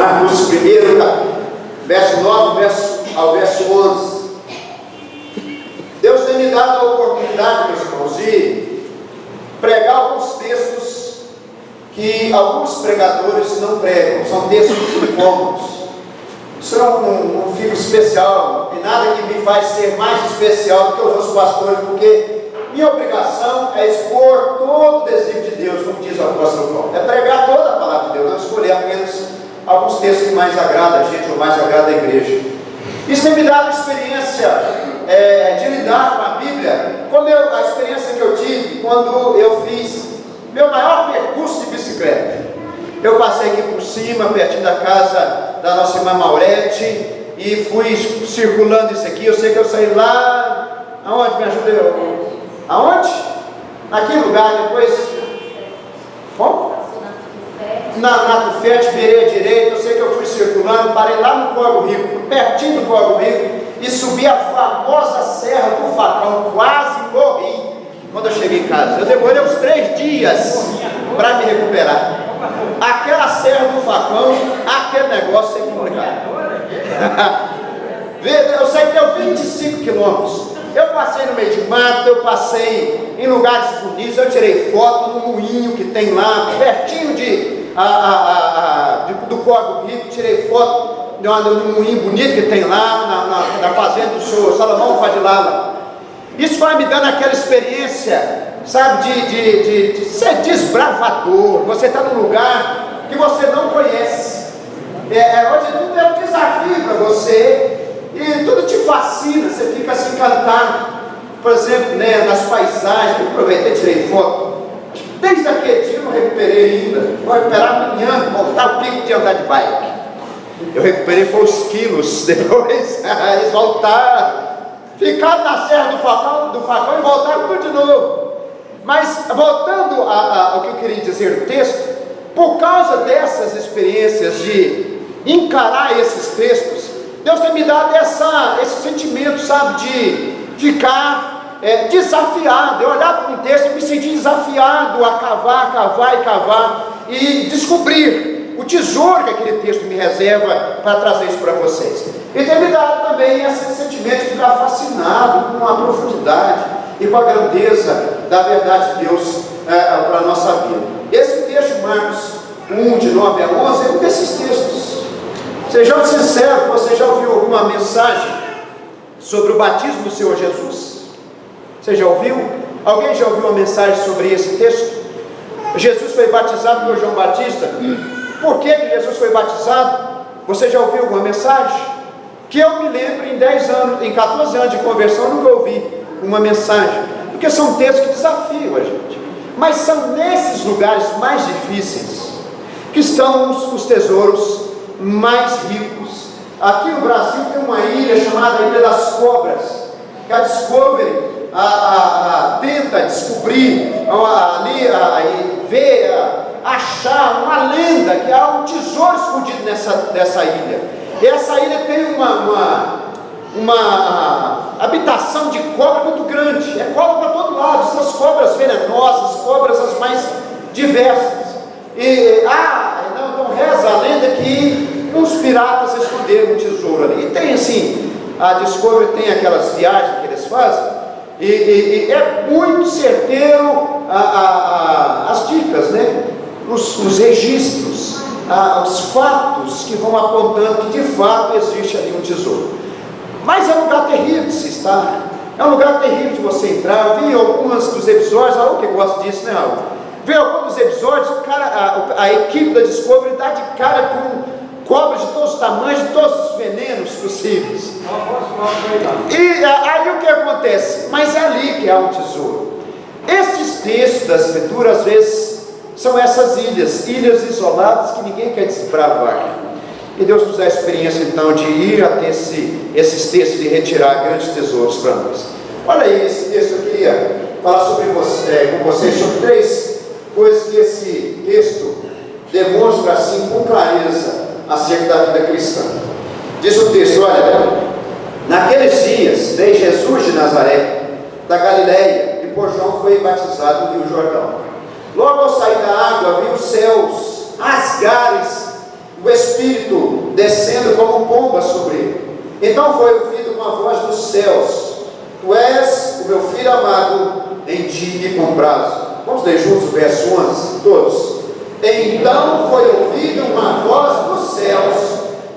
Marcos 1, verso 9 ao verso 11. Deus tem me dado a oportunidade, meus irmãos, de pregar alguns textos que alguns pregadores não pregam. São textos incômodos. Isso não fica especial, não tem nada que me faz ser mais especial do que os outros pastores, porque minha obrigação é expor todo o desígnio de Deus, como diz o apóstolo Paulo. É pregar toda a palavra de Deus, não escolher apenas alguns textos que mais agradam a gente ou mais agradam a igreja. Isso tem me dado experiência de lidar com a Bíblia, como a experiência que eu tive quando eu fiz meu maior percurso de bicicleta. Eu passei aqui por cima, pertinho da casa da nossa irmã Maurete, e fui circulando isso aqui. Eu sei que eu saí lá, aonde? Me ajuda? Aonde? Naquele lugar, depois. Como? Na Tufete, virei à direita. Eu sei que eu fui circulando, parei lá no Córrego Rico, pertinho do Córrego Rico, e subi a famosa Serra do Facão. Quase morri quando eu cheguei em casa. Eu demorei uns 3 dias para me recuperar. Aquela Serra do Facão, aquele negócio é complicado. Eu sei que deu 25 quilômetros. Eu passei no meio de mato, eu passei em lugares bonitos, eu tirei foto no moinho que tem lá, pertinho do Córrego Rico, tirei foto no moinho bonito que tem lá, na fazenda do senhor Salomão Fadilala. Isso vai me dando aquela experiência, sabe, de ser desbravador. Você está num lugar que você não conhece. Hoje tudo é um desafio para você. E tudo te fascina, você fica assim encantado. Por exemplo, nas paisagens, eu aproveitei e tirei foto. Desde aquele dia eu não recuperei ainda. Vou recuperar amanhã, voltar o pico de andar de bike. Eu recuperei foi os quilos, depois eles voltaram. Ficaram na Serra do Facão e voltaram tudo de novo. Mas voltando ao que eu queria dizer no texto, por causa dessas experiências de encarar esses textos, Deus tem me dado esse sentimento, sabe, de ficar desafiado. Eu olhar para um texto e me sentir desafiado a cavar e descobrir o tesouro que aquele texto me reserva para trazer isso para vocês. E tem me dado também esse sentimento de ficar fascinado com a profundidade e com a grandeza da verdade de Deus para a nossa vida. Esse texto de Marcos 1, de 9 a 11, é um desses textos. Sejam sinceros, você já ouviu alguma mensagem sobre o batismo do Senhor Jesus? Você já ouviu? Alguém já ouviu uma mensagem sobre esse texto? Jesus foi batizado por João Batista. Por que Jesus foi batizado? Você já ouviu alguma mensagem? Que eu me lembro, em 14 anos de conversão, eu nunca ouvi uma mensagem, porque são textos que desafiam a gente. Mas são nesses lugares mais difíceis que estão os tesouros mais ricos. Aqui no Brasil tem uma ilha chamada Ilha das Cobras, que a Discovery tenta descobrir achar uma lenda, que há um tesouro escondido nessa ilha. E essa ilha tem uma habitação de cobra muito grande. É cobra para todo lado, são as cobras venenosas, cobras as mais diversas. Então reza a lenda que uns piratas esconderam um tesouro ali. E tem assim, a Discovery tem aquelas viagens que eles fazem, e é muito certeiro as dicas, né? Os registros, os fatos que vão apontando que de fato existe ali um tesouro. Mas é um lugar terrível de se estar, é um lugar terrível de você entrar. Eu vi alguns dos episódios, algo que gosta disso, né, Algo? Vi alguns dos episódios, a equipe da Discovery dá de cara com cobras de todos os tamanhos, de todos os venenos possíveis. E aí o que acontece? Mas é ali que há um tesouro. Estes textos da Escritura, às vezes, são essas ilhas isoladas que ninguém quer desbravar. E Deus nos dá a experiência então de ir até esses textos e retirar grandes tesouros para nós. Olha aí, esse texto eu queria falar com vocês sobre 3 coisas que esse texto demonstra assim com clareza acerca da vida cristã. Diz o texto, olha, naqueles dias veio Jesus de Nazaré, da Galileia, e por João foi batizado no Rio Jordão. Logo ao sair da água, viu os céus rasgarem, o Espírito culpa sobre ele. Então foi ouvido uma voz dos céus: Tu és o meu filho amado, em ti me comprazo. Vamos ler juntos o verso 11, todos. Então foi ouvida uma voz dos céus: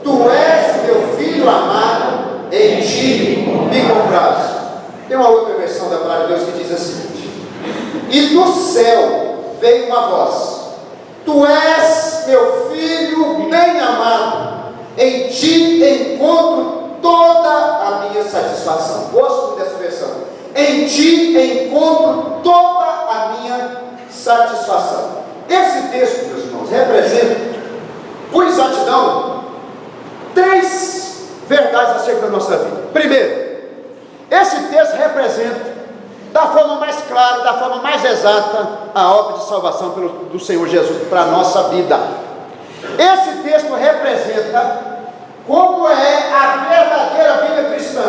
Tu és o meu filho amado, em ti me comprazo. Tem uma outra versão da palavra de Deus que diz assim: E do céu veio uma voz: Tu és meu filho bem amado, em ti encontro toda a minha satisfação. Gosto dessa versão. Em ti encontro toda a minha satisfação. Esse texto, meus irmãos, representa com exatidão 3 verdades acerca da nossa vida. Primeiro, esse texto representa da forma mais clara, da forma mais exata, a obra de salvação do Senhor Jesus para a nossa vida. Esse texto representa como é a verdadeira vida cristã.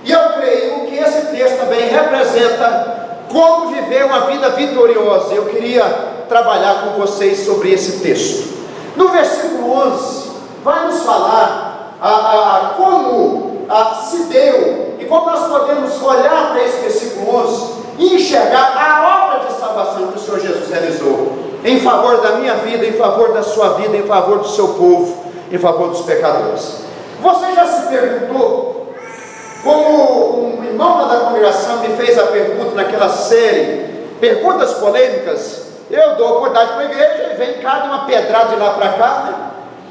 E eu creio que esse texto também representa como viver uma vida vitoriosa. Eu queria trabalhar com vocês sobre esse texto. No versículo 11, vai nos falar como se deu e como nós podemos olhar para esse versículo 11 e enxergar a obra de salvação que o Senhor Jesus realizou em favor da minha vida, em favor da sua vida, em favor do seu povo, em favor dos pecadores. Você já se perguntou, como um irmão lá da congregação me fez a pergunta naquela série, perguntas polêmicas, eu dou oportunidade para a igreja e vem cada uma pedrada de lá para cá, né?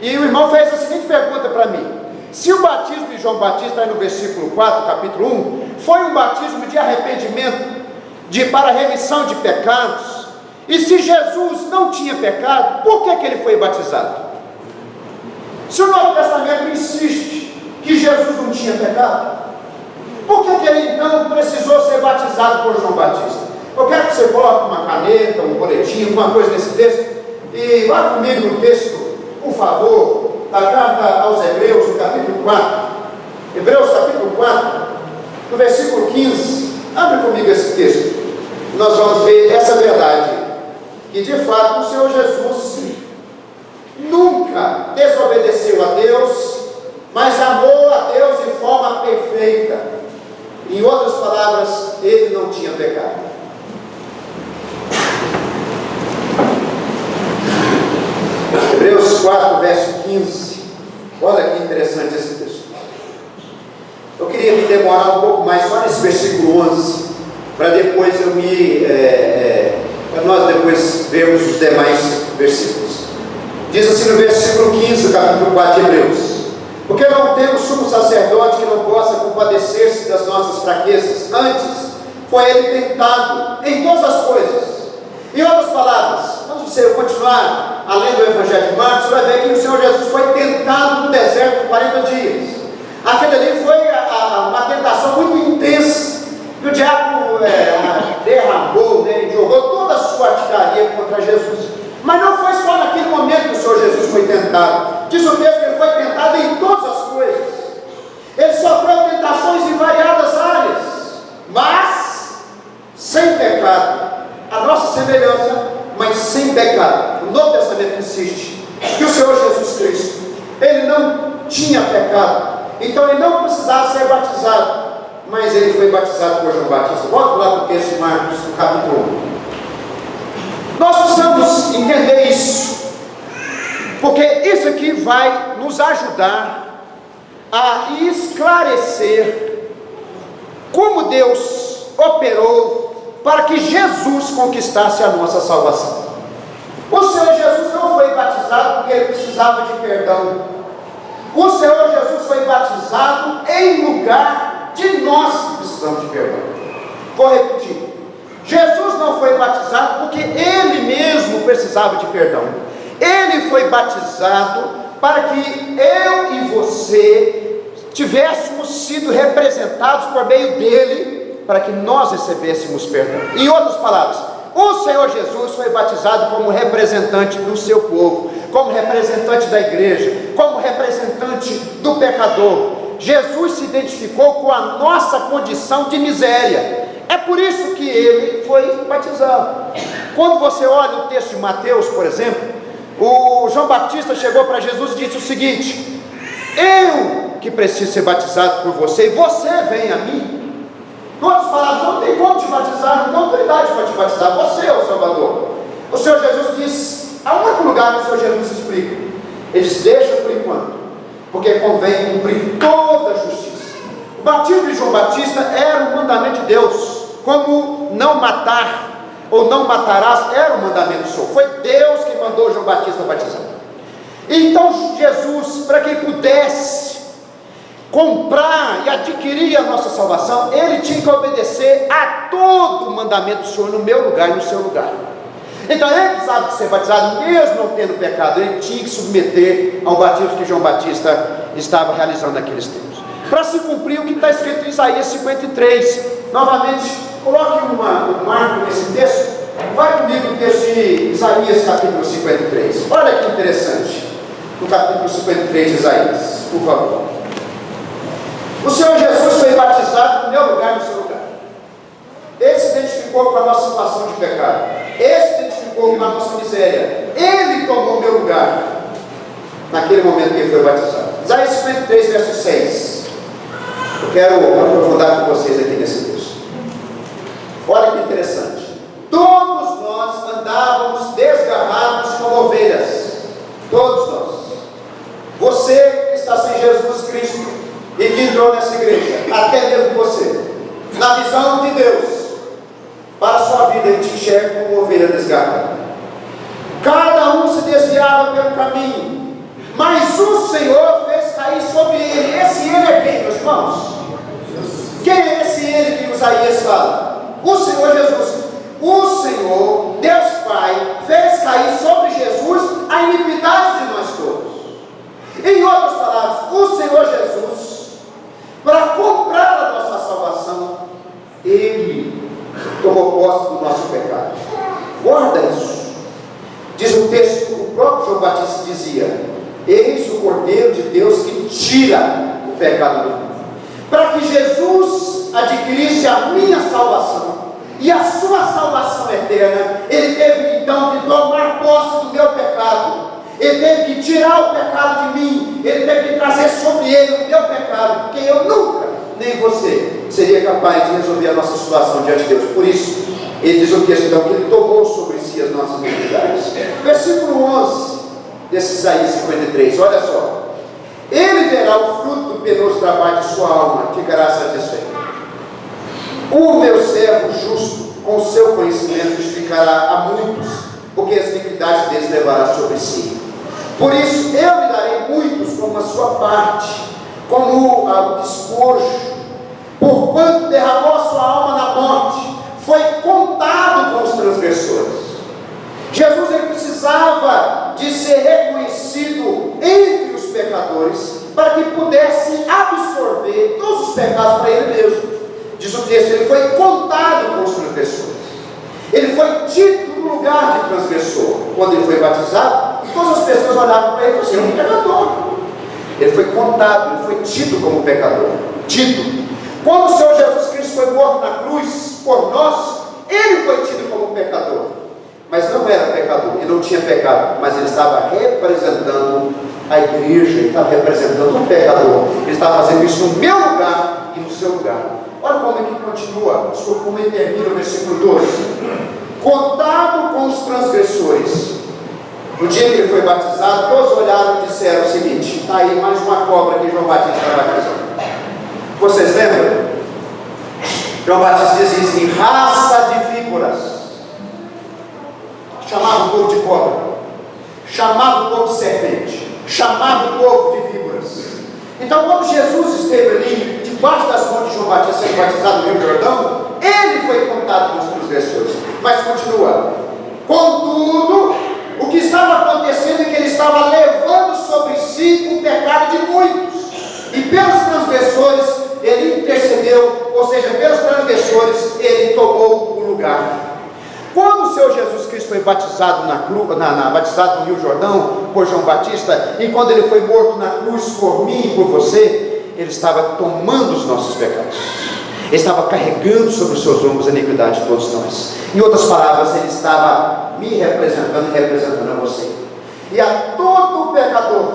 E o irmão fez a seguinte pergunta para mim: se o batismo de João Batista, aí no versículo 4, capítulo 1, foi um batismo de arrependimento, para remissão de pecados, e se Jesus não tinha pecado, por que ele foi batizado? Se o Novo Testamento insiste que Jesus não tinha pecado, por que ele então precisou ser batizado por João Batista? Eu quero que você coloque uma caneta, um boletim, alguma coisa nesse texto, e vá comigo no texto, por favor, da carta aos Hebreus, no capítulo 4. Hebreus capítulo 4, no versículo 15. Abre comigo esse texto. Nós vamos ver essa verdade, que de fato o Senhor Jesus nunca desobedeceu a Deus, mas amou a Deus de forma perfeita. Em outras palavras, ele não tinha pecado. Hebreus 4, verso 15. Olha que interessante esse texto. Eu queria me demorar um pouco mais só nesse versículo 11, para depois para nós depois vermos os demais versículos. Diz assim no versículo 15 do capítulo 4 de Hebreus: Porque não temos sumo sacerdote que não possa compadecer-se das nossas fraquezas, antes foi ele tentado em todas as coisas. Em outras palavras, quando você continuar além do Evangelho de Marcos, você vai ver que o Senhor Jesus foi tentado no deserto por 40 dias. Aquele ali foi uma tentação muito intensa, que o diabo derramou, né, jogou toda a sua artilharia contra Jesus. Mas não foi só naquele momento que o Senhor Jesus foi tentado. Diz o texto que ele foi tentado em todas as coisas. Ele sofreu tentações em variadas áreas, mas sem pecado. A nossa semelhança, mas sem pecado. O Novo Testamento insiste que o Senhor Jesus Cristo, ele não tinha pecado, então ele não precisava ser batizado, mas ele foi batizado por João Batista. Volta lá para o texto de Marcos, no capítulo 1. Nós precisamos entender isso, porque isso aqui vai nos ajudar a esclarecer como Deus operou para que Jesus conquistasse a nossa salvação. O Senhor Jesus não foi batizado porque ele precisava de perdão. O Senhor Jesus foi batizado em lugar de nós que precisamos de perdão. Vou repetir. Jesus não foi batizado porque ele mesmo precisava de perdão. Ele foi batizado para que eu e você tivéssemos sido representados por meio dele, para que nós recebêssemos perdão. Em outras palavras, o Senhor Jesus foi batizado como representante do seu povo, como representante da igreja, como representante do pecador. Jesus se identificou com a nossa condição de miséria. É por isso que ele foi batizado. Quando você olha o texto de Mateus, por exemplo, o João Batista chegou para Jesus e disse o seguinte: eu que preciso ser batizado por você, e você vem a mim. Em outras palavras, não tem como te batizar, não tem autoridade para te batizar, você é o Salvador. O Senhor Jesus diz, há um outro lugar que o Senhor Jesus explica, ele diz, deixa por enquanto, porque convém cumprir toda a justiça. O batismo de João Batista era um mandamento de Deus, como não matar, ou não matarás, era um mandamento do Senhor. Foi Deus que mandou João Batista batizar. Então Jesus, para que ele pudesse comprar e adquirir a nossa salvação, ele tinha que obedecer a todo o mandamento do Senhor, no meu lugar e no seu lugar. Então ele precisava de ser batizado, mesmo não tendo pecado, ele tinha que submeter ao batismo que João Batista estava realizando naqueles tempos, para se cumprir o que está escrito em Isaías 53. Novamente, coloque um marco nesse texto. Vai comigo no texto de Isaías capítulo 53. Olha que interessante, no capítulo 53 de Isaías, por favor. O Senhor Jesus foi batizado no meu lugar e no seu lugar. Ele se identificou com a nossa situação de pecado, ele se identificou com a nossa miséria, ele tomou o meu lugar naquele momento que ele foi batizado. Isaías 53, verso 6. Eu quero aprofundar com vocês aqui nesse texto. Olha que interessante. Todos nós andávamos desgarrados como ovelhas, todos nós. Você que está sem Jesus Cristo e que entrou nessa igreja, até mesmo você, na visão de Deus, para a sua vida, ele te enxerga como ovelha desgarrada. Cada um se desviava pelo caminho, mas o Senhor fez cair sobre ele. Esse ele é quem, meus irmãos? Quem é esse ele que Isaías fala? O Senhor Jesus. O Senhor, Deus Pai, fez cair sobre Jesus a iniquidade de nós todos. Em outras palavras, o Senhor Jesus, para comprar a nossa salvação, ele tomou posse do nosso pecado. Guarda isso. Diz o texto, o próprio João Batista dizia: eis o Cordeiro de Deus que tira o pecado do mundo. Para que Jesus adquirisse a minha salvação e a sua salvação eterna, ele teve então que tomar posse do meu pecado. Ele teve que tirar o pecado de mim, ele teve que trazer sobre ele o meu pecado, porque eu nunca, nem você, seria capaz de resolver a nossa situação diante de Deus. Por isso, ele diz o texto então, que ele tomou sobre si as nossas iniquidades. Versículo 11 desse Isaías 53, olha só: ele verá o fruto do penoso trabalho de sua alma, ficará satisfeito. O meu servo justo, com o seu conhecimento, justificará a muitos, porque as iniquidades deles levará sobre si. Por isso, eu lhe darei muitos como a sua parte, como o despojo, porquanto derramou a sua alma na morte, foi contado com os transgressores. Jesus, ele precisava de ser reconhecido entre os pecadores, para que pudesse absorver todos os pecados para ele mesmo. Diz o texto, ele foi contado com os transgressores. Ele foi tido no lugar de transgressor. Quando ele foi batizado, todas as pessoas olhavam para ele e falaram assim: é um pecador. Ele foi contado, ele foi tido como pecador. Tido. Quando o Senhor Jesus Cristo foi morto na cruz por nós, ele foi tido como pecador. Mas não era pecador, ele não tinha pecado, mas ele estava representando a igreja, ele estava representando o pecador. Ele estava fazendo isso no meu lugar e no seu lugar. Olha como ele continua, como ele termina o versículo 12: contado com os transgressores. No dia que ele foi batizado, todos olharam e disseram o seguinte: está aí mais uma cobra que João Batista está batizando. Vocês lembram? João Batista dizia assim: raça de víboras. Chamava o povo de cobra, chamava o povo de serpente, chamava o povo de víboras. Então, quando Jesus esteve ali, debaixo das mãos de João Batista, sendo batizado no Rio Jordão, ele foi contado com os transgressores. Mas continua: contudo, o que estava acontecendo é que ele estava levando sobre si o pecado de muitos, e pelos transgressores ele intercedeu, ou seja, pelos transgressores ele tomou o lugar. Quando o Senhor Jesus Cristo foi batizado batizado no Rio Jordão por João Batista, e quando ele foi morto na cruz por mim e por você, ele estava tomando os nossos pecados, ele estava carregando sobre os seus ombros a iniquidade de todos nós. Em outras palavras, ele estava me representando e representando a você. E a todo pecador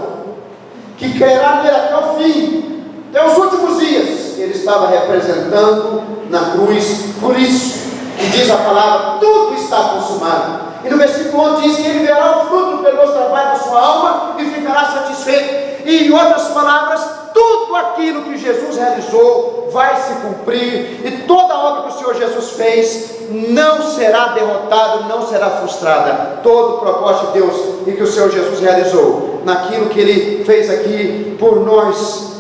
que crerá nele até o fim, até os últimos dias. Ele estava representando na cruz, por isso que diz a palavra, tudo está consumado. E no versículo 11 diz que ele verá o fruto do penoso trabalho da sua alma e ficará satisfeito. E em outras palavras, tudo aquilo que Jesus realizou vai se cumprir, e toda a obra que o Senhor Jesus fez não será derrotada, não será frustrada. Todo o propósito de Deus e que o Senhor Jesus realizou naquilo que Ele fez aqui por nós,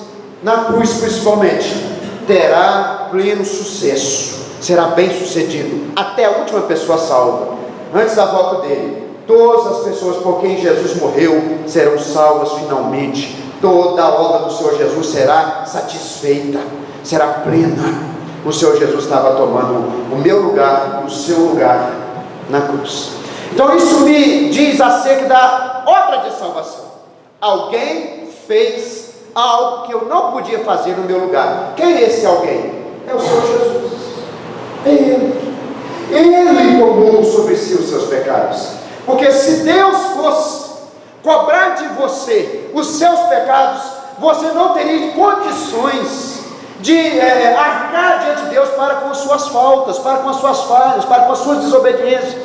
na cruz principalmente, terá pleno sucesso, será bem sucedido, até a última pessoa salva. Antes da volta dele, todas as pessoas por quem Jesus morreu serão salvas finalmente. Toda a obra do Senhor Jesus será satisfeita, será plena. O Senhor Jesus estava tomando o meu lugar, o seu lugar na cruz. Então isso me diz acerca da obra de salvação. Alguém fez algo que eu não podia fazer no meu lugar. Quem é esse alguém? É o Senhor Jesus. É Ele. Ele tomou sobre si os seus pecados. Porque se Deus fosse cobrar de você os seus pecados, você não teria condições de arcar diante de Deus para com as suas faltas, para com as suas falhas, para com as suas desobediências,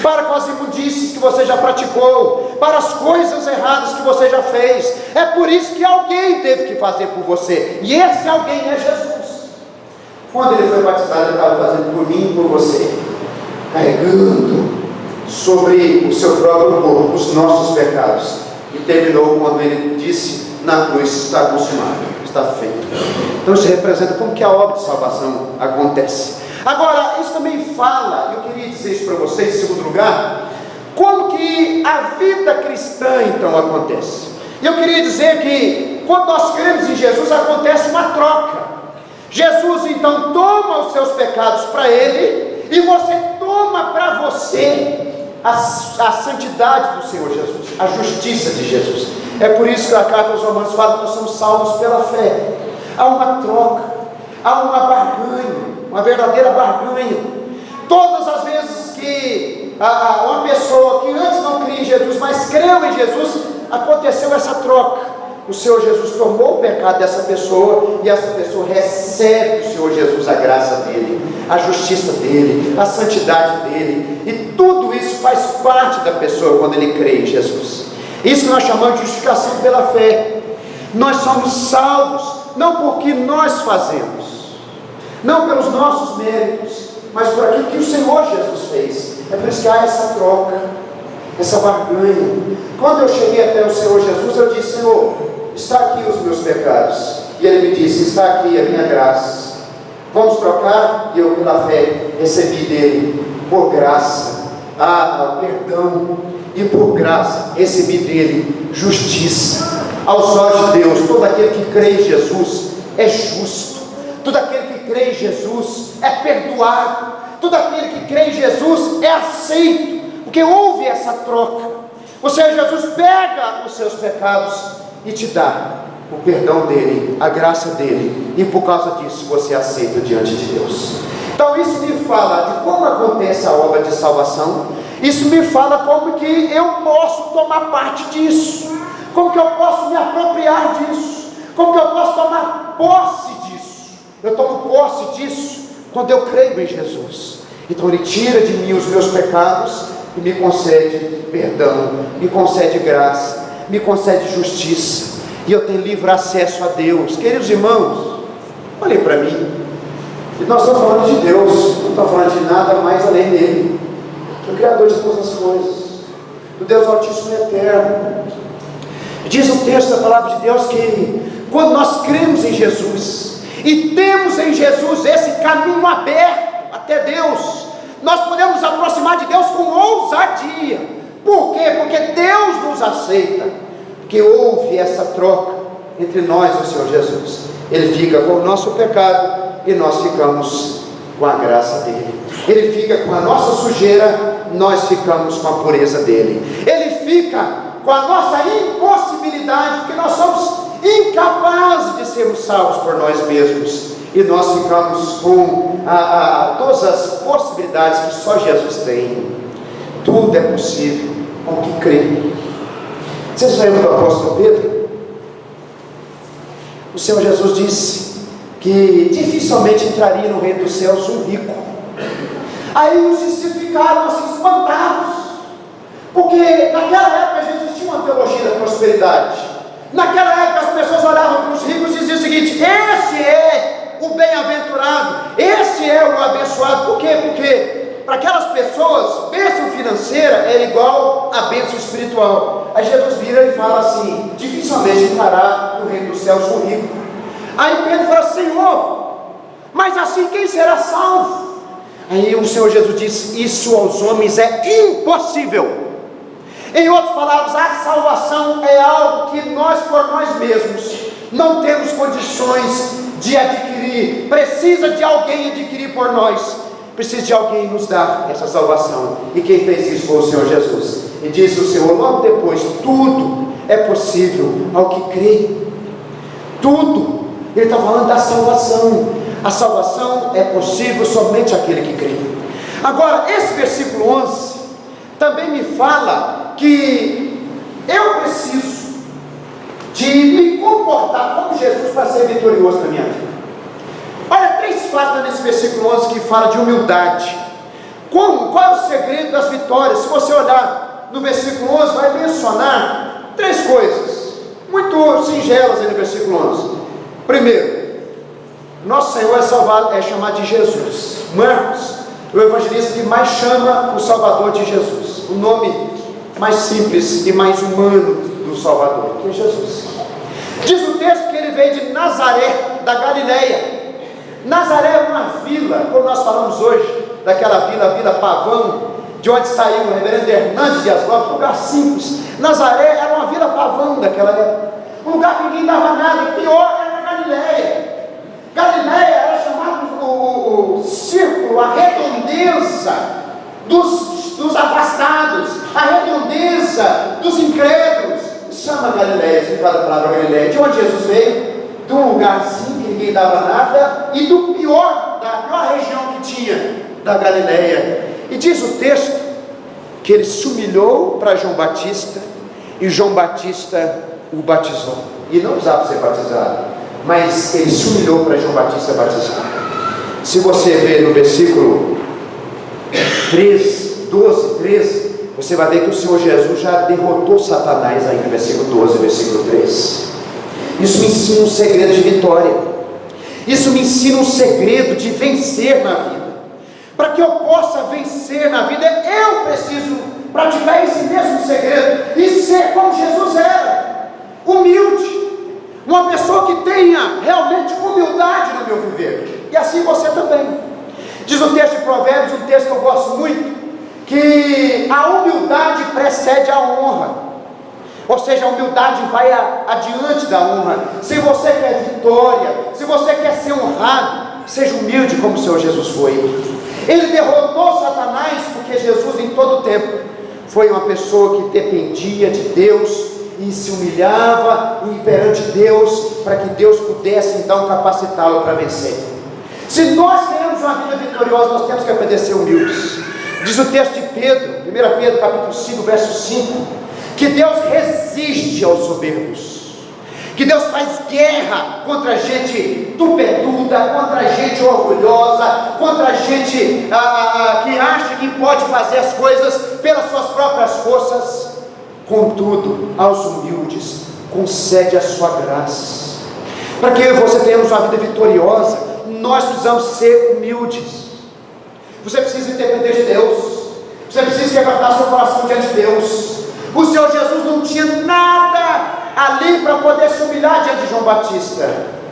para com as imundícies que você já praticou, para as coisas erradas que você já fez. É por isso que alguém teve que fazer por você, e esse alguém é Jesus. Quando ele foi batizado, ele estava fazendo por mim e por você, carregando sobre o seu próprio corpo os nossos pecados, e terminou quando ele disse na cruz: está consumado, está feito. Então isso representa como que a obra de salvação acontece. Agora, isso também fala, eu queria dizer isso para vocês em segundo lugar, como que a vida cristã então acontece. E eu queria dizer que quando nós cremos em Jesus, acontece uma troca. Jesus então toma os seus pecados para Ele, e você toma para você a santidade do Senhor Jesus, a justiça de Jesus. É por isso que a carta aos Romanos fala que nós somos salvos pela fé. Há uma troca, há uma barganha, uma verdadeira barganha. Todas as vezes que uma pessoa que antes não cria em Jesus, mas creu em Jesus, aconteceu essa troca. O Senhor Jesus tomou o pecado dessa pessoa, e essa pessoa recebe do Senhor Jesus a graça dele, a justiça dele, a santidade dele, e tudo isso faz parte da pessoa quando ele crê em Jesus. Isso que nós chamamos de justificação pela fé. Nós somos salvos não porque nós fazemos, não pelos nossos méritos, mas por aquilo que o Senhor Jesus fez. É por isso que há essa troca, essa barganha. Quando eu cheguei até o Senhor Jesus, eu disse: Senhor, está aqui os meus pecados. E Ele me disse: está aqui a minha graça. Vamos trocar? E eu, pela fé, recebi dele, por graça, perdão, e por graça recebi dele justiça. Aos olhos de Deus, todo aquele que crê em Jesus é justo, todo aquele que crê em Jesus é perdoado, todo aquele que crê em Jesus é aceito, porque houve essa troca. O Senhor Jesus pega os seus pecados e te dá o perdão dele, a graça dele, e por causa disso você aceita diante de Deus. Então isso me fala de como acontece a obra de salvação. Isso me fala como que eu posso tomar parte disso, como que eu posso me apropriar disso, como que eu posso tomar posse disso. Eu tomo posse disso quando eu creio em Jesus. Então Ele tira de mim os meus pecados e me concede perdão, me concede graça, me concede justiça, e eu tenho livre acesso a Deus. Queridos irmãos, olhem para mim, e nós estamos falando de Deus, não estamos falando de nada mais além dele, o Criador de todas as coisas, do Deus Altíssimo e Eterno. Diz o texto da palavra de Deus que quando nós cremos em Jesus e temos em Jesus esse caminho aberto até Deus, nós podemos nos aproximar de Deus com ousadia. Por quê? Porque Deus nos aceita, porque houve essa troca entre nós e o Senhor Jesus. Ele fica com o nosso pecado e nós ficamos com a graça dele. Ele fica com a nossa sujeira, nós ficamos com a pureza dele. Ele fica com a nossa impossibilidade, porque nós somos incapazes de sermos salvos por nós mesmos, e nós ficamos com todas as possibilidades que só Jesus tem. Tudo é possível ao que crê. Vocês lembram do apóstolo Pedro? o Senhor Jesus disse que dificilmente entraria no reino dos céus um rico. Aí os discípulos ficaram assim espantados, porque naquela época já existia uma teologia da prosperidade. Naquela época as pessoas olhavam para os ricos e diziam o seguinte: esse é o bem-aventurado, esse é o abençoado. Por quê? Porque para aquelas pessoas, bênção financeira era igual a bênção espiritual. Aí Jesus vira e fala assim: dificilmente entrará no reino dos céus um rico. Aí Pedro fala: Senhor, mas assim quem será salvo? Aí o Senhor Jesus disse: isso aos homens é impossível. Em outras palavras, a salvação é algo que nós por nós mesmos não temos condições de adquirir. Precisa de alguém adquirir por nós. Precisa de alguém nos dar essa salvação. E quem fez isso foi o Senhor Jesus. E disse o Senhor logo depois: tudo é possível ao que crê. Tudo. Ele está falando da salvação. A salvação é possível somente àquele que crê. Agora, esse versículo 11 também me fala que eu preciso de me comportar como Jesus para ser vitorioso na minha vida. Olha, 3 fatos nesse versículo 11 que fala de humildade. Como? Qual é o segredo das vitórias? Se você olhar no versículo 11, vai mencionar 3 coisas muito singelas aí no versículo 11. Primeiro, nosso Senhor é chamado de Jesus. Marcos, o evangelista que mais chama o Salvador de Jesus, o nome mais simples e mais humano do Salvador, que é Jesus. Diz o texto que ele veio de Nazaré, da Galileia. Nazaré é uma vila, como nós falamos hoje, daquela vila, Vila Pavão, de onde saiu o reverendo Hernandes Dias Lopes, um lugar simples. Nazaré era uma vila pavão daquela época, um lugar que ninguém dava nada, e pior era a Galileia. Galileia era chamado o círculo, a redondeza dos afastados, a redondeza dos incrédulos. Chama Galileia, significado da palavra Galileia. De onde Jesus veio? De um lugarzinho que ninguém dava nada, e da pior região que tinha, da Galileia. E diz o texto que ele se humilhou para João Batista, e João Batista o batizou. E não precisava ser batizado, mas ele se humilhou para João Batista batizar. Se você ver no versículo 13, você vai ver que o Senhor Jesus já derrotou Satanás aí no versículo 12, versículo 13. Isso me ensina um segredo de vitória. Isso me ensina um segredo de vencer na vida. Para que eu possa vencer na vida, eu preciso praticar esse mesmo segredo e ser como Jesus era, humilde, uma pessoa que tenha realmente humildade no meu viver. E assim você também. Diz o texto de Provérbios, um texto que eu gosto muito, que a humildade precede a honra. Ou seja, a humildade vai adiante da honra. Se você quer vitória, se você quer ser honrado, seja humilde como o Senhor Jesus foi. Ele derrotou Satanás porque Jesus em todo o tempo foi uma pessoa que dependia de Deus e se humilhava perante Deus, para que Deus pudesse então capacitá-lo para vencer. Se nós queremos uma vida vitoriosa, nós temos que aprender a ser humildes. Diz o texto de Pedro, 1 Pedro capítulo 5, verso 5, que Deus resiste aos soberbos, que Deus faz guerra contra a gente tupetuda, contra a gente orgulhosa, contra a gente que acha que pode fazer as coisas pelas suas próprias forças. Contudo, aos humildes concede a sua graça. Para que eu e você tenhamos uma vida vitoriosa, nós precisamos ser humildes. Você precisa depender de Deus, você precisa quebrantar seu coração diante de Deus. O Senhor Jesus não tinha nada ali para poder se humilhar diante de João Batista,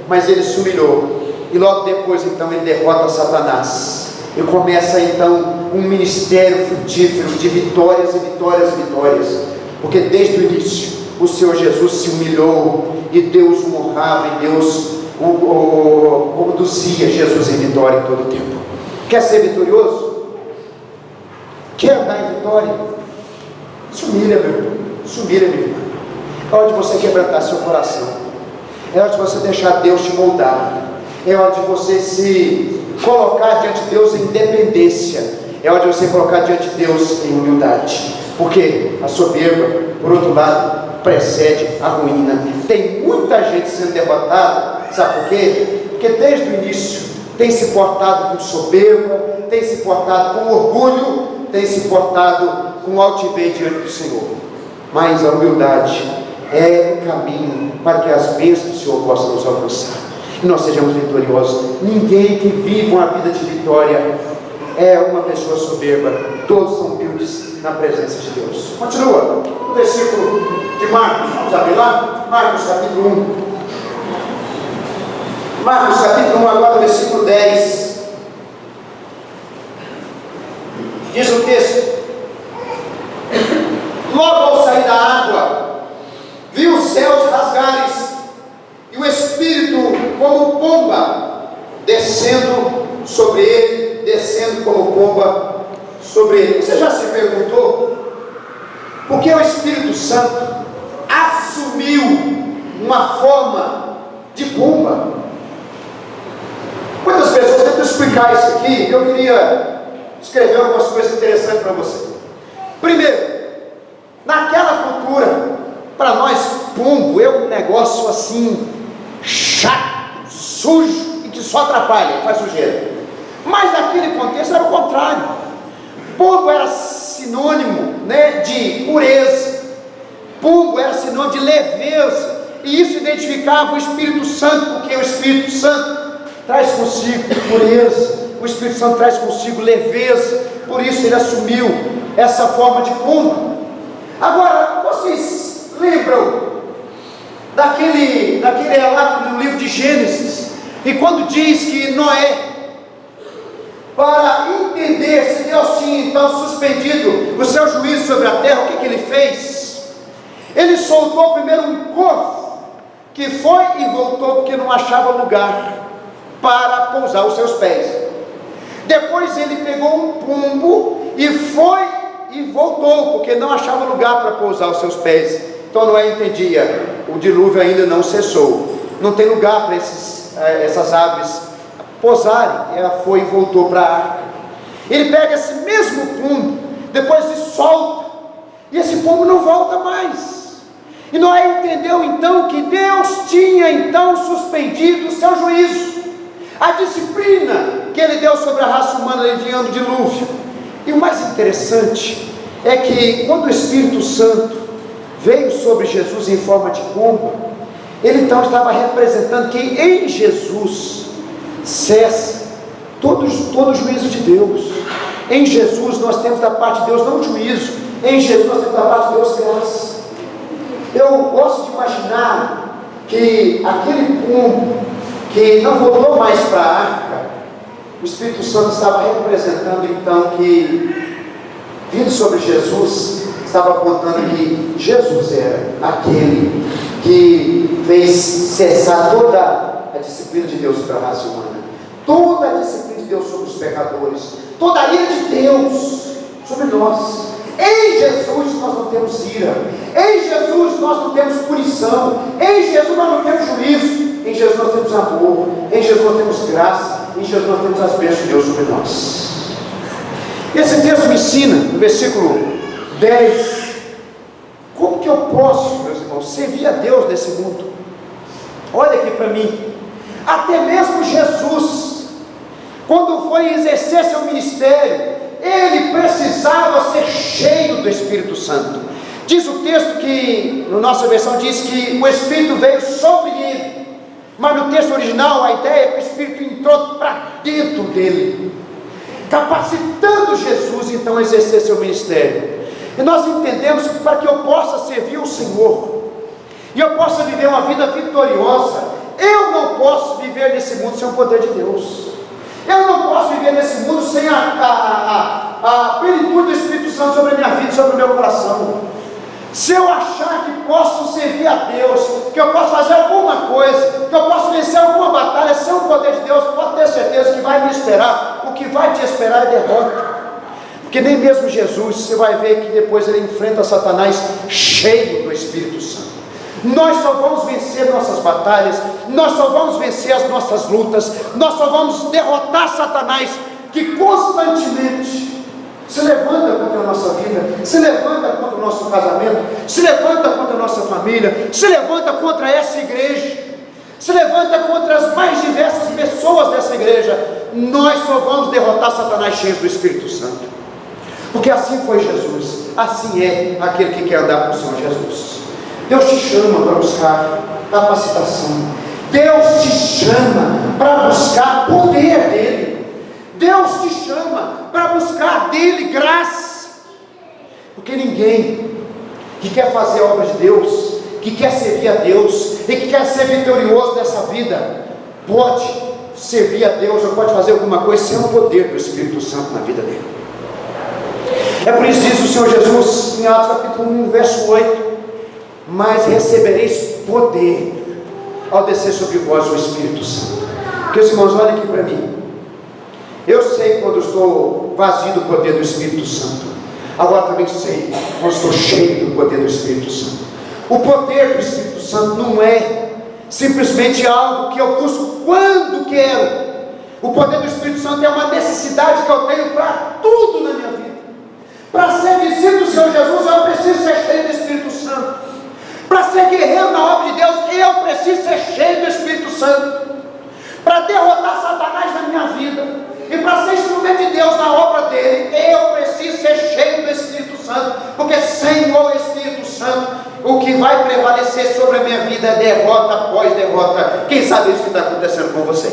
mas ele se humilhou, e logo depois então ele derrota Satanás, e começa então um ministério frutífero de vitórias e vitórias e vitórias, porque desde o início o Senhor Jesus se humilhou, e Deus o honrava, e Deus conduzia Jesus em vitória em todo o tempo. Quer ser vitorioso? Quer andar em vitória? Se humilha, meu irmão. Se humilha, meu irmão. É hora de você quebrantar seu coração. É hora de você deixar Deus te moldar. É hora de você se colocar diante de Deus em dependência. É hora de você colocar diante de Deus em humildade. Porque a soberba, por outro lado, precede a ruína. Tem muita gente sendo derrotada Sabe por quê? Porque desde o início tem se portado com soberba, tem se portado com orgulho, tem se portado com altivez diante do Senhor. Mas a humildade é o caminho para que as bênçãos do Senhor possam nos alcançar e nós sejamos vitoriosos. Ninguém que vive uma vida de vitória é uma pessoa soberba. Todos são humildes na presença de Deus. Continua o versículo de Marcos. Vamos abrir lá? Marcos capítulo 1. Marcos capítulo 1, agora versículo 10. Diz o texto: logo ao sair da água, viu os céus rasgarem e o Espírito como pomba descendo sobre ele, descendo como pomba sobre ele. Você já se perguntou por que o Espírito Santo assumiu uma forma de pomba? Muitas pessoas tentam explicar isso aqui. Eu queria escrever algumas coisas interessantes para você. Primeiro, naquela cultura, para nós, pombo é um negócio assim, chato, sujo e que só atrapalha, faz sujeira. Mas naquele contexto era o contrário. Pombo era sinônimo, né, de pureza. Pombo era sinônimo de leveza. E isso identificava o Espírito Santo, porque o Espírito Santo traz consigo pureza, o Espírito Santo traz consigo leveza, por isso ele assumiu essa forma de pomba. Agora, vocês lembram daquele relato do livro de Gênesis, e quando diz que Noé, para entender se Deus tinha então suspendido o seu juízo sobre a terra, o que ele fez? Ele soltou primeiro um corvo, que foi e voltou porque não achava lugar para pousar os seus pés. Depois ele pegou um pombo e foi e voltou, porque não achava lugar para pousar os seus pés. Então Noé entendia, o dilúvio ainda não cessou, não tem lugar para essas aves pousarem. Ela foi e voltou para a arca. Ele pega esse mesmo pombo, depois ele solta, e esse pombo não volta mais. E Noé entendeu então que Deus tinha então suspendido o seu juízo, a disciplina que ele deu sobre a raça humana enviando o dilúvio. E o mais interessante é que quando o Espírito Santo veio sobre Jesus em forma de pomba, ele então estava representando que em Jesus cessa todo juízo de Deus. Em Jesus nós temos da parte de Deus não juízo, em Jesus nós temos da parte de Deus graça. Eu gosto de imaginar que aquele pombo que não voltou mais para a arca, o Espírito Santo estava representando então que, vindo sobre Jesus, estava apontando que Jesus era aquele que fez cessar toda a disciplina de Deus sobre a raça humana, toda a disciplina de Deus sobre os pecadores, toda a ira de Deus sobre nós. Em Jesus nós não temos ira, em Jesus nós não temos punição, em Jesus nós não temos juízo, em Jesus nós temos amor, em Jesus nós temos graça, em Jesus nós temos as bênçãos de Deus sobre nós. Esse texto me ensina, no versículo 10, como que eu posso, meus irmãos, servir a Deus nesse mundo. Olha aqui para mim, até mesmo Jesus, quando foi exercer seu ministério, ele precisava ser cheio do Espírito Santo. Diz o texto que, na nossa versão, diz que o Espírito veio sobre ele, mas no texto original a ideia é que o Espírito entrou para dentro dele, capacitando Jesus então a exercer seu ministério. E nós entendemos que para que eu possa servir o Senhor, e eu possa viver uma vida vitoriosa, eu não posso viver nesse mundo sem o poder de Deus. Eu não posso viver nesse mundo sem a plenitude do Espírito Santo sobre a minha vida, sobre o meu coração. Se eu achar que posso servir a Deus, que eu posso fazer alguma coisa, que eu posso vencer alguma batalha sem o poder de Deus, pode ter certeza que vai me esperar. O que vai te esperar é derrota. Porque nem mesmo Jesus, você vai ver que depois ele enfrenta Satanás cheio do Espírito Santo. Nós só vamos vencer nossas batalhas, nós só vamos vencer as nossas lutas, nós só vamos derrotar Satanás, que constantemente se levanta contra a nossa vida, se levanta contra o nosso casamento, se levanta contra a nossa família, se levanta contra essa igreja. se levanta contra as mais diversas pessoas dessa igreja, nós só vamos derrotar Satanás cheios do Espírito Santo, porque assim foi Jesus, assim é aquele que quer andar com o Senhor Jesus. Deus te chama para buscar capacitação, Deus te chama para buscar poder dele, Deus te chama para buscar dele graça, porque ninguém que quer fazer a obra de Deus, que quer servir a Deus e que quer ser vitorioso nessa vida, pode servir a Deus ou pode fazer alguma coisa sem o poder do Espírito Santo na vida dele. É por isso que diz o Senhor Jesus em Atos capítulo 1, verso 8: mas recebereis poder ao descer sobre vós o Espírito Santo. Meus irmãos, olhem aqui para mim. Eu sei quando estou vazio do poder do Espírito Santo, agora também sei quando estou cheio do poder do Espírito Santo. O poder do Espírito Santo não é simplesmente algo que eu busco quando quero. O poder do Espírito Santo é uma necessidade que eu tenho para tudo na minha vida. Para ser discípulo do Senhor Jesus, eu preciso ser cheio do Espírito Santo. Para ser guerreiro na obra de Deus, eu preciso ser cheio do Espírito Santo. Para derrotar Satanás na minha vida e para ser instrumento de Deus na obra dele, eu preciso ser cheio do Espírito Santo, porque sem o Espírito Santo, o que vai prevalecer sobre a minha vida é derrota após derrota. Quem sabe isso que está acontecendo com você?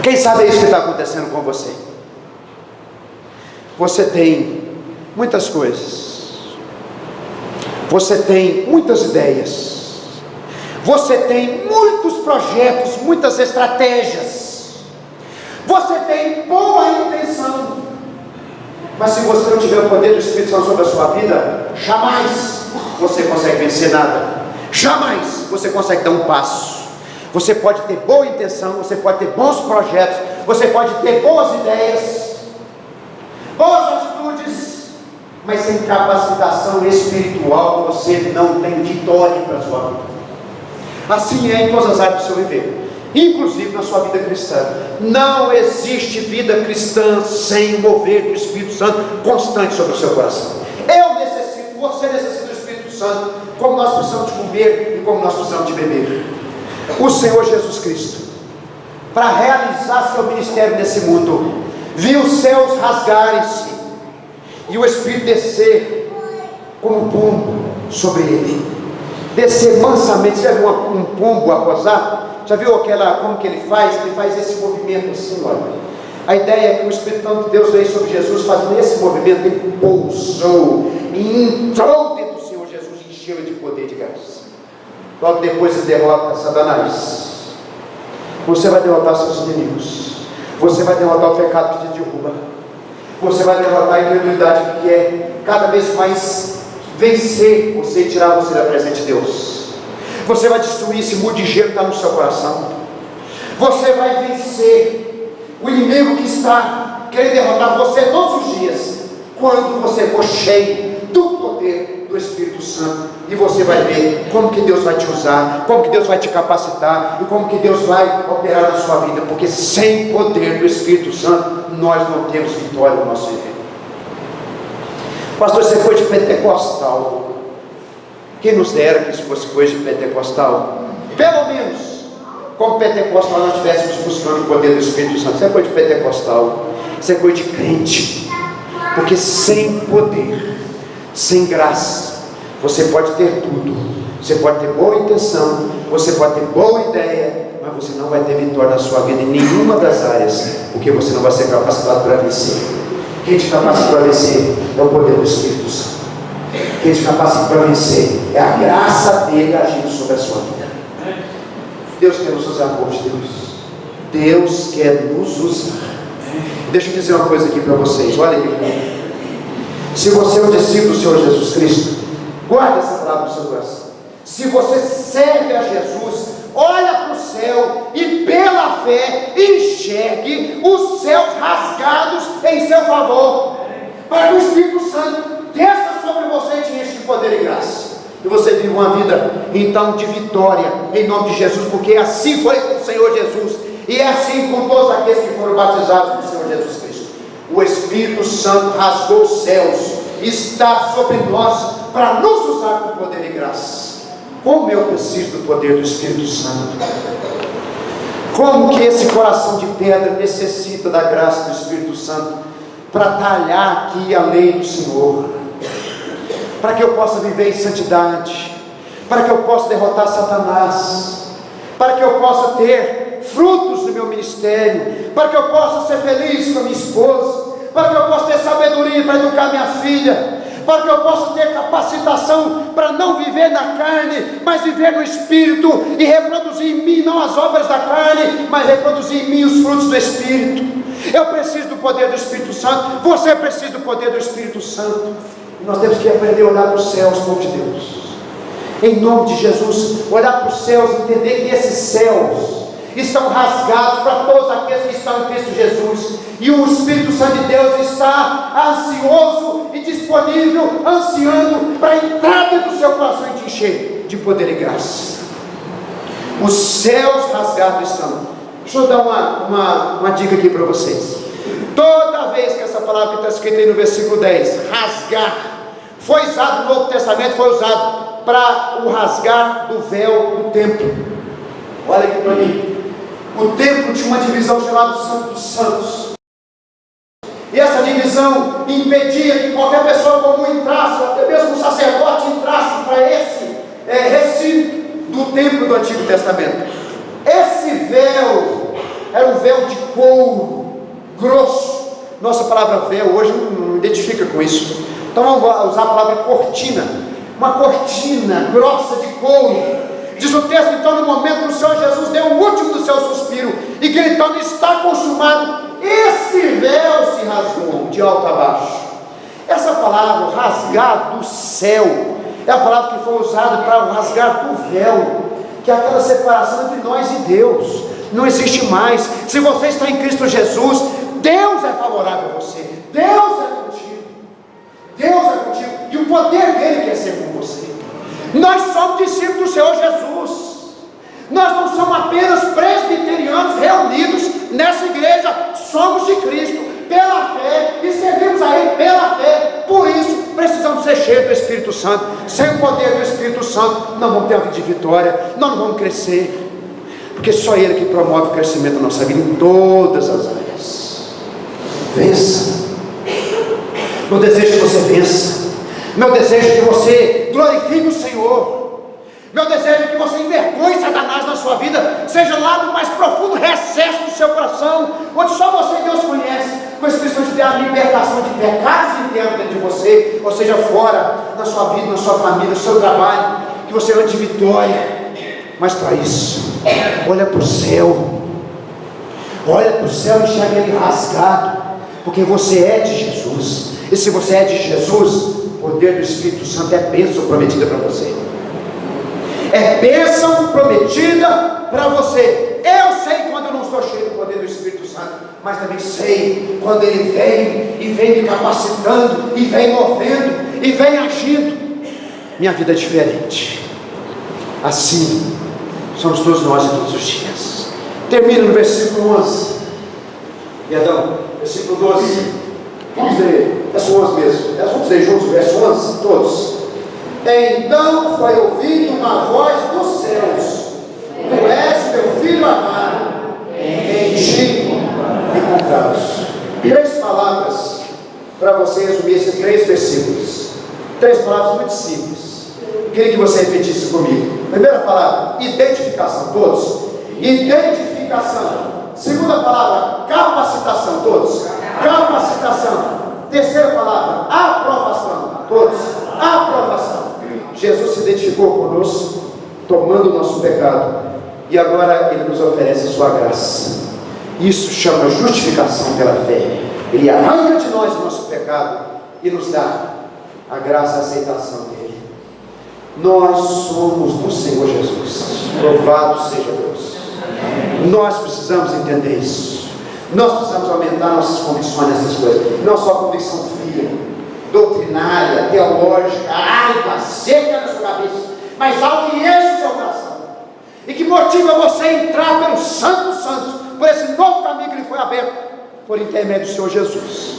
Quem sabe isso que está acontecendo com você? Você tem muitas coisas, você tem muitas ideias, você tem muitos projetos, muitas estratégias, você tem boa intenção, mas se você não tiver o poder do Espírito Santo sobre a sua vida, jamais você consegue vencer nada, jamais você consegue dar um passo. Você pode ter boa intenção, você pode ter bons projetos, você pode ter boas ideias, boas atitudes, mas sem capacitação espiritual você não tem vitória para a sua vida. Assim é em todas as áreas do seu viver, inclusive na sua vida cristã. Não existe vida cristã sem o mover do Espírito Santo constante sobre o seu coração. Eu necessito, você necessita do Espírito Santo, como nós precisamos de comer e como nós precisamos de beber. O Senhor Jesus Cristo, para realizar seu ministério nesse mundo, viu os céus rasgarem-se e o Espírito descer como um pombo sobre ele, descer mansamente. Você já viu um pombo a posar? Já viu como que ele faz? Ele faz esse movimento assim, olha. A ideia é que o Espírito Santo de Deus veio sobre Jesus fazendo esse movimento. Ele pousou e entrou dentro do Senhor Jesus e encheu ele de poder e de graça. Logo depois ele derrota Satanás. Você vai derrotar seus inimigos, você vai derrotar o pecado que te derruba, você vai derrotar a incredulidade que quer cada vez mais vencer você e tirar você da presença de Deus. Você vai destruir esse muro de gelo que está no seu coração. Você vai vencer o inimigo que está querendo derrotar você todos os dias, quando você for cheio do poder do Espírito Santo. E você vai ver como que Deus vai te usar, como que Deus vai te capacitar e como que Deus vai operar na sua vida, porque sem poder do Espírito Santo nós não temos vitória no nosso viver. Pastor, você foi de pentecostal. Quem nos dera que isso fosse coisa de pentecostal? Pelo menos como pentecostal nós estivéssemos buscando o poder do Espírito Santo. Você foi de pentecostal, você foi de crente, porque sem poder, sem graça, você pode ter tudo, você pode ter boa intenção, você pode ter boa ideia, mas você não vai ter vitória na sua vida em nenhuma das áreas, porque você não vai ser capacitado para vencer. Quem te capacita para vencer é o poder do Espírito Santo. Quem te capacita para vencer é a graça dele agindo sobre a sua vida. Deus quer nos usar, povo de Deus. Deus quer nos usar. Deixa eu dizer uma coisa aqui para vocês, olha aqui para mim. Se você é um discípulo do Senhor Jesus Cristo, guarda essa palavra no seu coração. Se você serve a Jesus, olha para o céu e pela fé enxergue os céus rasgados em seu favor, para que o Espírito Santo desça sobre você e te enche de poder e graça, e você vive uma vida então de vitória em nome de Jesus, porque assim foi com o Senhor Jesus e é assim com todos aqueles que foram batizados no Senhor Jesus Cristo. O Espírito Santo rasgou os céus, está sobre nós para nos usar com poder e graça. Como eu preciso do poder do Espírito Santo. Como que esse coração de pedra necessita da graça do Espírito Santo para talhar aqui a lei do Senhor, para que eu possa viver em santidade, para que eu possa derrotar Satanás, para que eu possa ter frutos no meu ministério, para que eu possa ser feliz com a minha esposa, para que eu possa ter sabedoria para educar minha filha, para que eu possa ter capacitação para não viver na carne, mas viver no Espírito, e reproduzir em mim não as obras da carne, mas reproduzir em mim os frutos do Espírito. Eu preciso do poder do Espírito Santo, você precisa do poder do Espírito Santo. E nós temos que aprender a olhar para os céus, povo de Deus, em nome de Jesus, olhar para os céus, entender que esses céus estão rasgados para todos aqueles que estão em Cristo Jesus, e o Espírito Santo de Deus está ansioso e disponível, ansiando para entrar dentro do seu coração e te encher de poder e graça. Os céus rasgados estão. Deixa eu dar uma dica aqui para vocês. Toda vez que essa palavra que está escrita aí no versículo 10, rasgar, foi usado no Novo Testamento, foi usado para o rasgar do véu do templo. Olha aqui para mim. O templo tinha uma divisão chamada Santo dos Santos, e essa divisão impedia que qualquer pessoa comum entrasse, até mesmo um sacerdote entrasse para esse recinto do templo do Antigo Testamento. Esse véu era um véu de couro grosso. Nossa palavra véu hoje não identifica com isso, então vamos usar a palavra cortina. Uma cortina grossa de couro. Diz o texto, então, no momento que o Senhor Jesus deu o último do seu suspiro e gritando: está consumado, esse véu se rasgou de alto a baixo. Essa palavra, rasgar do céu, é a palavra que foi usada para o rasgar do véu, que é aquela separação entre nós e Deus. Não existe mais. Se você está em Cristo Jesus, Deus é favorável a você, Deus é contigo, Deus é contigo, e o poder dele quer ser com você. Nós somos discípulos do Senhor Jesus. Nós não somos apenas presbiterianos reunidos nessa igreja. Somos de Cristo pela fé e servimos a Ele pela fé. Por isso precisamos ser cheios do Espírito Santo. Sem o poder do Espírito Santo não vamos ter uma vida de vitória, nós não vamos crescer, porque só Ele que promove o crescimento da nossa vida em todas as áreas. Vença. Meu desejo é que você vença. Meu desejo é que você glorifique o Senhor. Meu desejo é que você envergonhe Satanás na sua vida, seja lá no mais profundo recesso do seu coração, onde só você e Deus conhece, com a expressão de ter a libertação de pecados internos dentro de você, ou seja, fora, na sua vida, na sua família, no seu trabalho, que você ande de vitória. Mas para isso, olha para o céu, olha para o céu e enxerga ele rasgado, porque você é de Jesus, e se você é de Jesus, o poder do Espírito Santo é bênção prometida para você. É bênção prometida para você. Eu sei quando eu não estou cheio do poder do Espírito Santo, mas também sei quando ele vem e vem me capacitando, e vem movendo, e vem agindo. Minha vida é diferente. Assim somos todos nós em todos os dias. Termina no versículo 11. Perdão, versículo 12. Vamos ler, verso 11 mesmo. Vamos ler juntos o verso 11, todos. Então foi ouvida uma voz dos céus: Tu és meu filho amado, em ti me comprados. 3 palavras para você resumir esses 3 versículos. 3 palavras muito simples. Queria que você repetisse comigo. Primeira palavra, identificação, todos. Identificação. Segunda palavra, capacitação, todos. Capacitação. Terceira palavra, aprovação, todos. Aprovação. Jesus se identificou conosco, tomando o nosso pecado, e agora Ele nos oferece a sua graça. Isso chama justificação pela fé. Ele arranca de nós o nosso pecado e nos dá a graça e a aceitação dele. Nós somos do Senhor Jesus. Louvado seja Deus. Nós precisamos entender isso. Nós precisamos aumentar nossas convicções nessas coisas. Não só convicção fria, doutrinária, teológica, árida, seca na sua cabeça, mas algo que enche o seu coração e que motiva você a entrar pelo Santo dos Santos, por esse novo caminho que lhe foi aberto por intermédio do Senhor Jesus.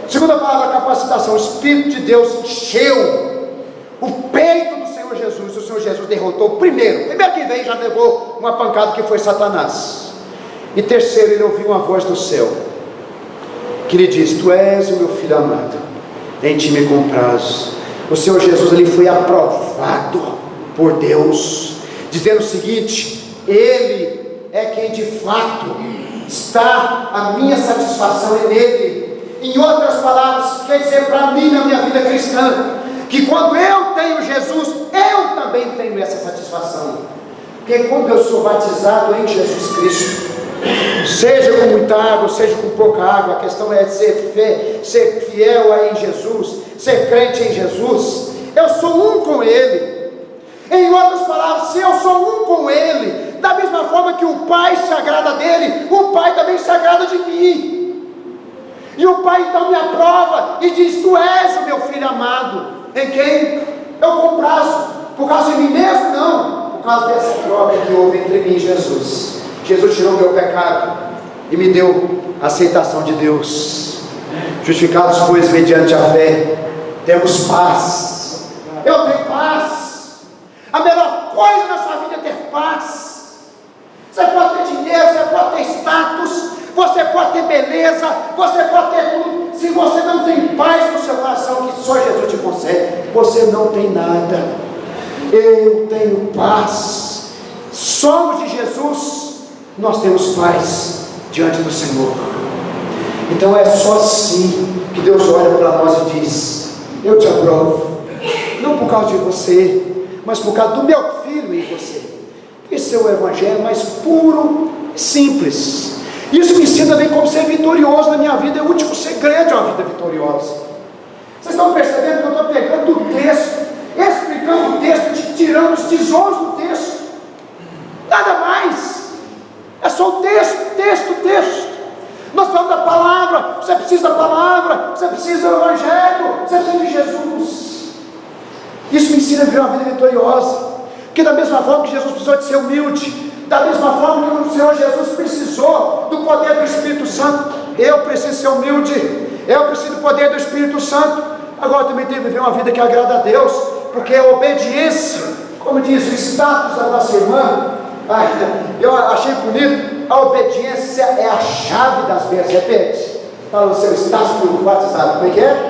Segunda palavra, capacitação. O Espírito de Deus encheu o peito do Senhor Jesus. O Senhor Jesus derrotou primeiro que veio já levou uma pancada, que foi Satanás. E terceiro, ele ouviu uma voz do céu que lhe diz: tu és o meu filho amado, em ti me comprazo. O Senhor Jesus, ele foi aprovado por Deus, dizendo o seguinte: ele é quem de fato está, a minha satisfação é nele. Em outras palavras, quer dizer para mim, na minha vida cristã, que quando eu tenho Jesus, eu também tenho essa satisfação. Porque quando eu sou batizado em Jesus Cristo, seja com muita água, seja com pouca água, a questão é ser fiel aí em Jesus, ser crente em Jesus. Eu sou um com Ele. Em outras palavras, se eu sou um com Ele, da mesma forma que o Pai se agrada dele, o Pai também se agrada de mim. E o Pai então me aprova e diz: tu és o meu filho amado, em quem eu comprazo. Por causa de mim mesmo? Não, por causa dessa troca que houve entre mim e Jesus. Jesus tirou meu pecado e me deu a aceitação de Deus. Justificados, pois, mediante a fé, temos paz. Eu tenho paz. A melhor coisa na sua vida é ter paz. Você pode ter dinheiro, você pode ter status, você pode ter beleza, você pode ter tudo. Se você não tem paz no seu coração, que só Jesus te concede, você não tem nada. Eu tenho paz. Somos de Jesus, nós temos paz diante do Senhor. Então é só assim que Deus olha para nós e diz: eu te aprovo, não por causa de você, mas por causa do meu filho em você. Esse é o evangelho mais puro e simples. Isso me ensina também como ser vitorioso na minha vida. É o último segredo de uma vida vitoriosa. Vocês estão percebendo que eu estou pegando o texto, explicando o texto, tirando os tesouros do texto. Nada mais. É só o texto. Nós falamos da palavra. Você precisa da palavra, você precisa do evangelho, você precisa de Jesus. Isso me ensina a viver uma vida vitoriosa. Porque da mesma forma que Jesus precisou de ser humilde, da mesma forma que o Senhor Jesus precisou do poder do Espírito Santo, eu preciso ser humilde, eu preciso do poder do Espírito Santo. Agora também tenho que viver uma vida que agrada a Deus, porque a obediência, como diz o status da nossa irmã, eu achei bonito. A obediência é a chave das bênçãos. Repete, fala o seu status do WhatsApp, como é que é?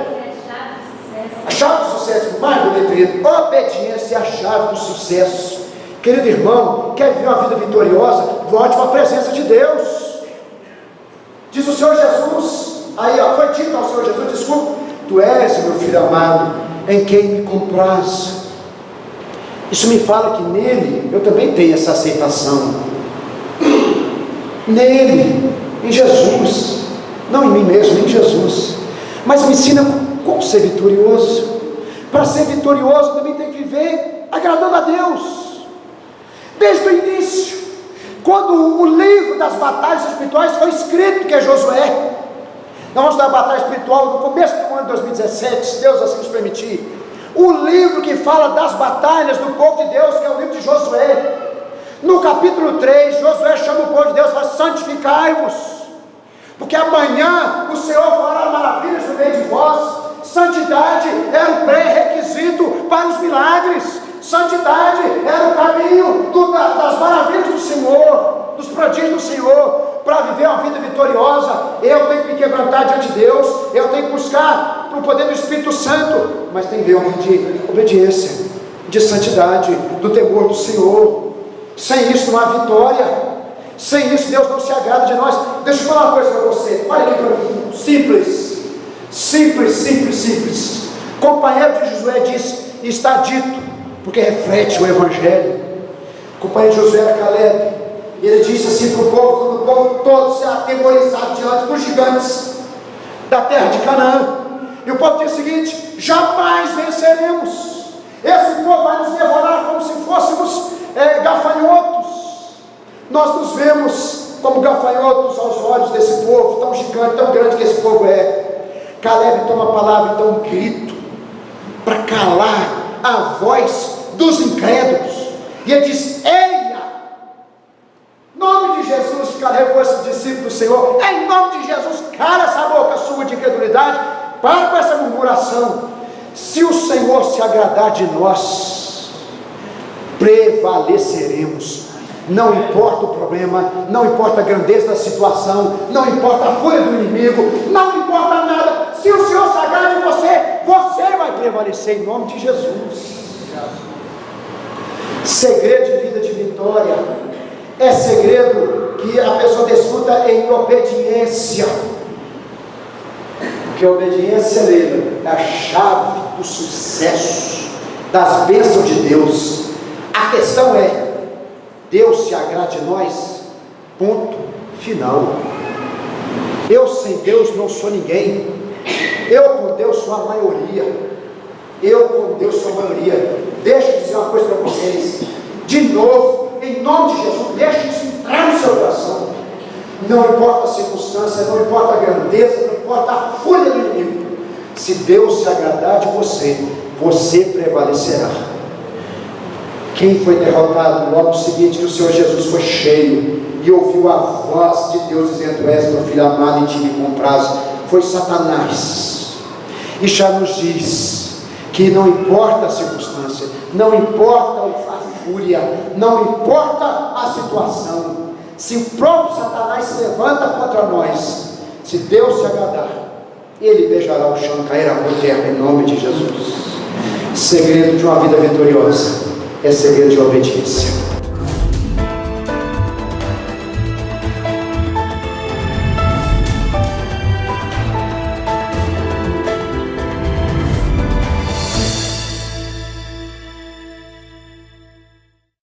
A chave do sucesso, mais bonito. Obediência é a chave do sucesso. Querido irmão, quer viver uma vida vitoriosa? Volte para a presença de Deus. Diz o Senhor Jesus, aí foi dito ao Senhor Jesus: desculpa, tu és o meu filho amado, em quem me comprazo. Isso me fala que nele eu também tenho essa aceitação. Nele, em Jesus, não em mim mesmo, em Jesus. Mas me ensina como ser vitorioso. Para ser vitorioso também tem que viver agradando a Deus. Desde o início, quando o livro das batalhas espirituais foi escrito, que é Josué. Nós vamos dar a batalha espiritual no começo do ano de 2017, se Deus assim nos permitir. O livro que fala das batalhas do povo de Deus, que é o livro de Josué. No capítulo 3, Josué chama o povo de Deus e fala: santificai-vos, porque amanhã o Senhor fará maravilhas no meio de vós. Santidade era o pré-requisito para os milagres. Santidade era o caminho das maravilhas do Senhor, dos prodígios do Senhor. Para viver uma vida vitoriosa, eu tenho que me quebrantar diante de Deus, eu tenho que buscar o poder do Espírito Santo, mas tem que ver uma vida de obediência, de santidade, do temor do Senhor. Sem isso não há vitória. Sem isso Deus não se agrada de nós. Deixa eu falar uma coisa para você, olha aqui para mim, simples. Companheiro de Josué disse, e está dito, porque reflete o evangelho. O companheiro de Josué era Caleb, e ele disse assim para o povo, quando o povo todo se atemorizado diante dos gigantes da terra de Canaã, e o povo disse o seguinte: jamais venceremos, esse povo vai nos devorar como se fôssemos gafanhotos. Nós nos vemos como gafanhotos aos olhos desse povo, tão gigante, tão grande que esse povo é. Caleb toma a palavra e dá um grito para calar a voz dos incrédulos, e ele diz: eia, em nome de Jesus, Caleb foi esse discípulo do Senhor, em nome de Jesus, cala essa boca sua de incredulidade, para com essa murmuração. Se o Senhor se agradar de nós, prevaleceremos. Não importa o problema, não importa a grandeza da situação, não importa a fúria do inimigo, não importa nada. Se o Senhor se agrada de você, você vai prevalecer em nome de Jesus. Segredo de vida de vitória é segredo que a pessoa desfruta em obediência, porque a obediência é a chave do sucesso, das bênçãos de Deus. A questão é: Deus se agrada de nós? Ponto final. Eu sem Deus não sou ninguém. Eu com Deus sou a maioria. Eu com Deus sou a maioria. Deixa eu dizer uma coisa para vocês, de novo, em nome de Jesus, deixa isso entrar no seu coração. Não importa a circunstância, não importa a grandeza, não importa a fúria do inimigo. Se Deus se agradar de você, você prevalecerá. Quem foi derrotado logo no seguinte que o Senhor Jesus foi cheio e ouviu a voz de Deus dizendo: és meu filho amado, em ti me comprazo, foi Satanás. E já nos diz que não importa a circunstância, não importa a fúria, não importa a situação, se o próprio Satanás se levanta contra nós, se Deus se agradar, ele beijará o chão e cairá por terra em nome de Jesus. Segredo de uma vida vitoriosa é segredo de obediência.